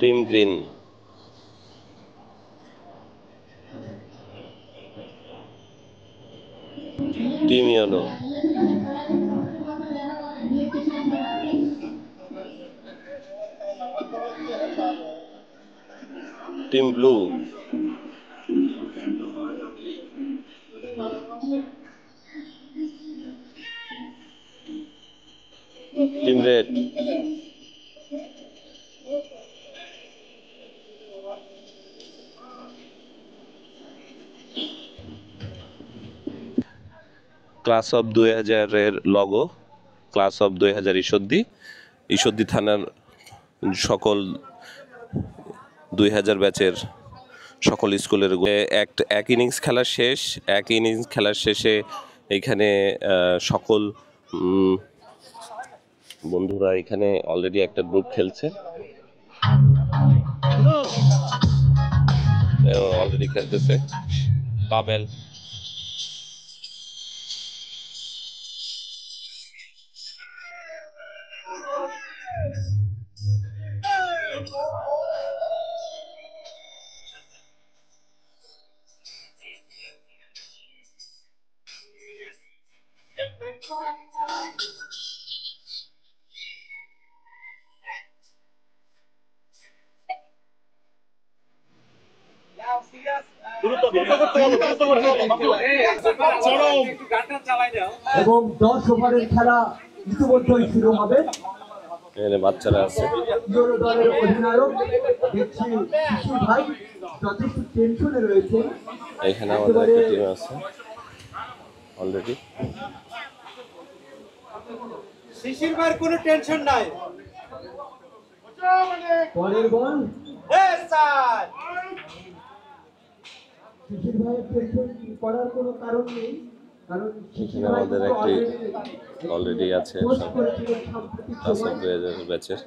Team green, team yellow, team blue, team red, class of 2000-এর logo, class of 2000 Ishwardi থানার সকল 2000 ব্যাচের সকল স্কুলের এক ইনিংস খেলার শেষে এইখানে সকল বন্ধুরা এখানে অলরেডি একটা গ্রুপ খেলছে, অলরেডি খেলতেছে পাবেল। এবং 10 ওভারের খেলা ইতিমধ্যেই শুরু হবে। এখানে বাচ্চারা আছে, দলের অধিনায়ক দেখছি শিশির ভাই যথেষ্ট টেনশনে রয়েছে। এখানে আমাদের একটা টিম আছে অলরেডি। শিশির ভাইয়ের কোনো টেনশন নাই। পরের বল স্যার, শিশির ভাইয়ের টেনশন করার কোনো কারণ নেই, কারণ এখানে আমাদের একটি অলরেডি আছে সব ক্লাস অফ 2000 ব্যাচের।